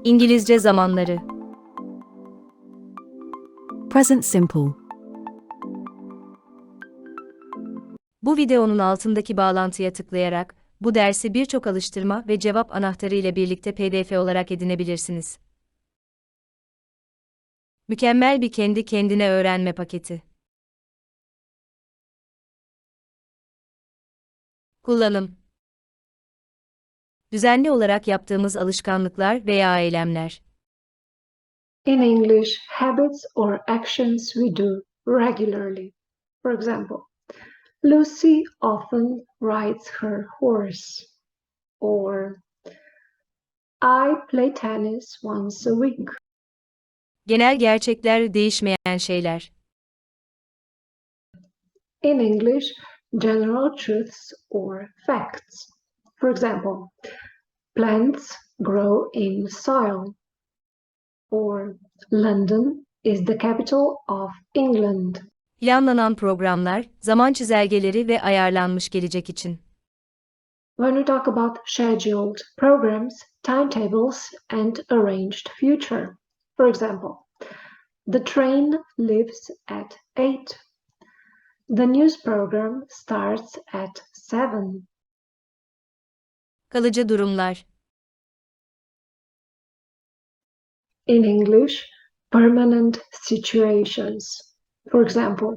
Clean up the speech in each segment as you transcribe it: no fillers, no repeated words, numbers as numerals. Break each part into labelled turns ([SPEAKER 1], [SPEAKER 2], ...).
[SPEAKER 1] İngilizce zamanları.
[SPEAKER 2] Present simple.
[SPEAKER 1] Bu videonun altındaki bağlantıya tıklayarak, bu dersi birçok alıştırma ve cevap anahtarı ile birlikte PDF olarak edinebilirsiniz. Mükemmel bir kendi kendine öğrenme paketi. Kullanım. Düzenli olarak yaptığımız alışkanlıklar veya eylemler.
[SPEAKER 3] In English, habits or actions we do regularly. For example, Lucy often rides her horse, or I play tennis once a week.
[SPEAKER 1] Genel gerçekler, değişmeyen şeyler.
[SPEAKER 3] In English, general truths or facts. For example, plants grow in soil, or London is the capital of England.
[SPEAKER 1] Planlanan programlar, zaman çizelgeleri ve ayarlanmış gelecek için.
[SPEAKER 3] When we talk about scheduled programs, timetables, and arranged future. For example, the train leaves at 8. The news program starts at 7.
[SPEAKER 1] Kalıcı durumlar.
[SPEAKER 3] In English, permanent situations. For example,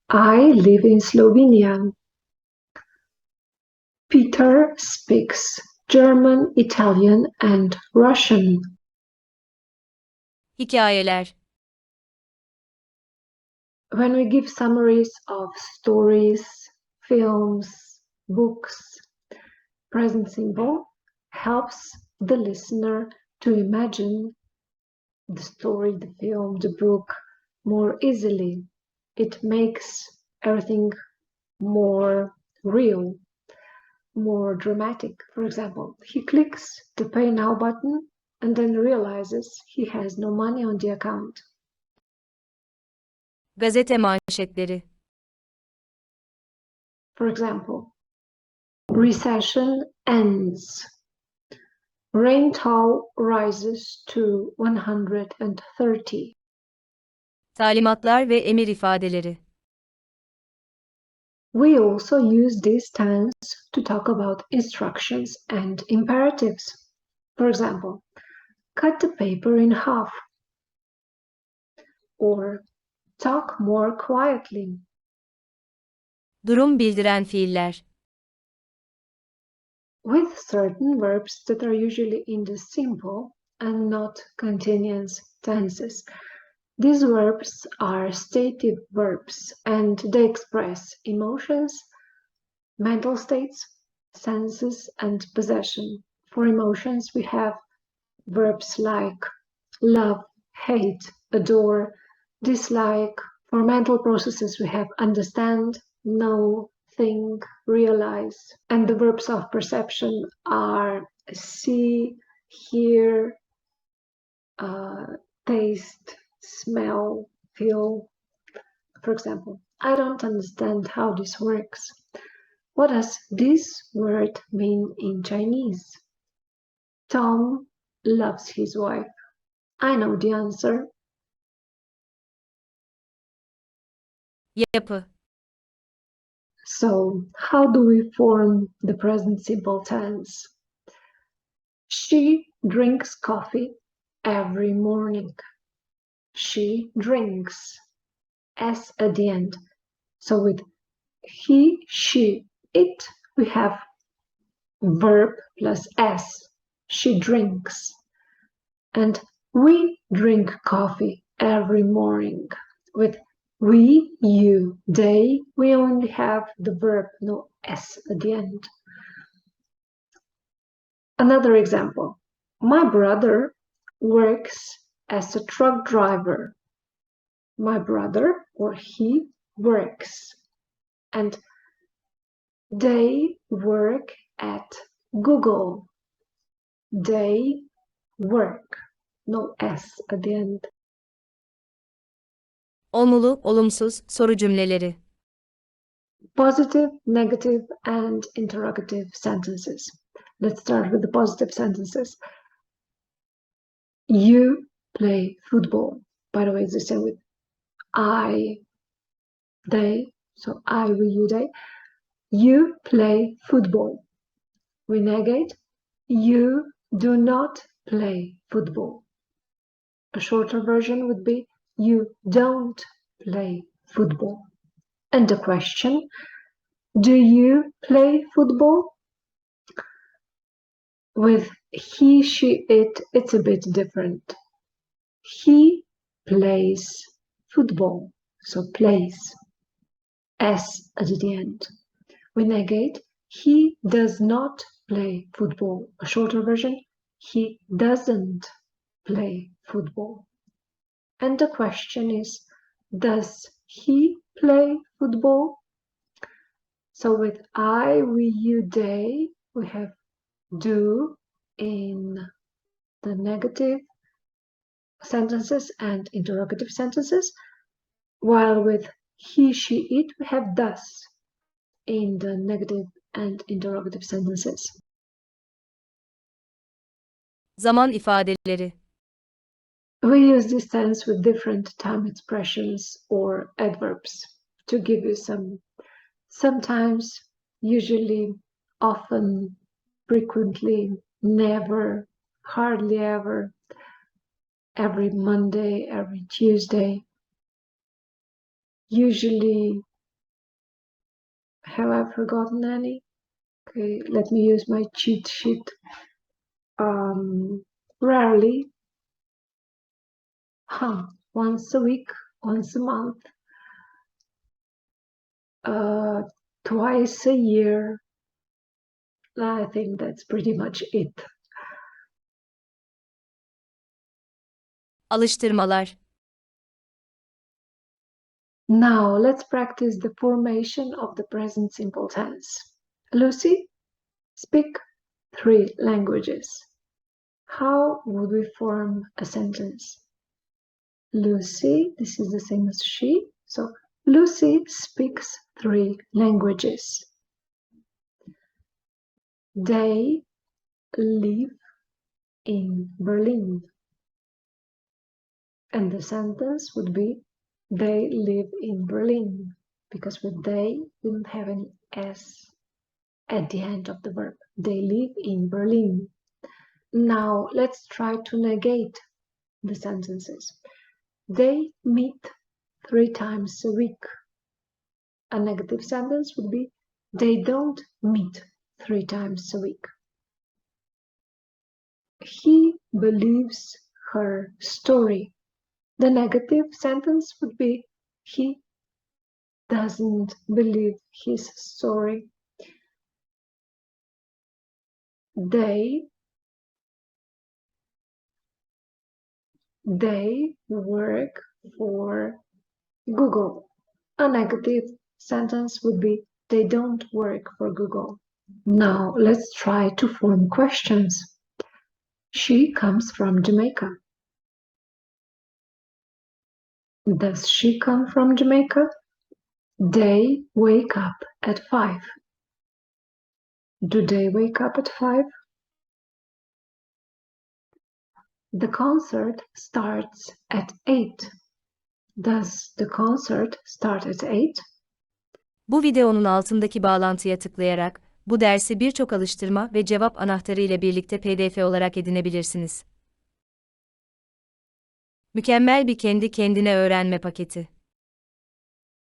[SPEAKER 3] I live in Slovenia. Peter speaks German, Italian, and Russian.
[SPEAKER 1] Hikayeler.
[SPEAKER 3] When we give summaries of stories, films, books, present simple helps the listener to imagine the story, the film, the book more easily. It makes everything more real, more dramatic. For example, he clicks the Pay Now button and then realizes he has no money on the account.
[SPEAKER 1] Gazete manşetleri.
[SPEAKER 3] For example, recession ends. Rainfall rises to 130.
[SPEAKER 1] Talimatlar ve emir ifadeleri.
[SPEAKER 3] We also use this tense to talk about instructions and imperatives. For example, cut the paper in half, or talk more quietly.
[SPEAKER 1] Durum bildiren fiiller.
[SPEAKER 3] With certain verbs that are usually in the simple and not continuous tenses. These verbs are stative verbs and they express emotions, mental states, senses, and possession. For emotions, we have verbs like love, hate, adore, dislike. For mental processes, we have understand, know, think, realize. And the verbs of perception are see, hear, taste, smell, feel. For example, I don't understand how this works. What does this word mean in Chinese? Tom loves his wife. I know the answer.
[SPEAKER 1] Yapı.
[SPEAKER 3] So, how do we form the present simple tense? She drinks coffee every morning. She drinks. S at the end. So with he, she, it, we have verb plus S. She drinks. And we drink coffee every morning. With we, you, they, we only have the verb, no S at the end. Another example. My brother works as a truck driver. My brother or he works. And they work at Google. They work. No S at the end.
[SPEAKER 1] Olumlu, olumsuz, soru cümleleri.
[SPEAKER 3] Positive, negative, and interrogative sentences. Let's start with the positive sentences. You play football. By the way, it's the same with I, they. So I, we, you, they. You play football. We negate. You do not play football. A shorter version would be you don't play football. And the question, do you play football? With he, she, it, it's a bit different. He plays football, so plays, S at the end. We negate, he does not play football. A shorter version, he doesn't play football. And the question is, does he play football? So with I, we, you, they, we have do in the negative sentences and interrogative sentences, while with he, she, it, we have does in the negative and interrogative sentences.
[SPEAKER 1] Zaman ifadeleri.
[SPEAKER 3] We use this tense with different time expressions or adverbs to give you sometimes, usually, often, frequently, never, hardly ever, every Monday, every Tuesday. Usually, have I forgotten any? Okay, let me use my cheat sheet. Rarely, once a week, once a month, twice a year. I think that's pretty much it.
[SPEAKER 1] Alıştırmalar.
[SPEAKER 3] Now let's practice the formation of the present simple tense. Lucy, speak 3 languages. How would we form a sentence? Lucy, this is the same as she, so Lucy speaks 3 languages. They live in Berlin. And the sentence would be, they live in Berlin, because with they, we don't have any S at the end of the verb. They live in Berlin. Now let's try to negate the sentences. They meet 3 times a week. A negative sentence would be, they don't meet 3 times a week. He believes her story. The negative sentence would be, he doesn't believe his story. They work for Google. A negative sentence would be, they don't work for Google. Now let's try to form questions. She comes from Jamaica. Does she come from Jamaica? They wake up at 5. Do they wake up at 5? The concert starts at 8. Does the concert start at 8?
[SPEAKER 1] Bu videonun altındaki bağlantıya tıklayarak, bu dersi birçok alıştırma ve cevap anahtarı ile birlikte PDF olarak edinebilirsiniz. Mükemmel bir kendi kendine öğrenme paketi.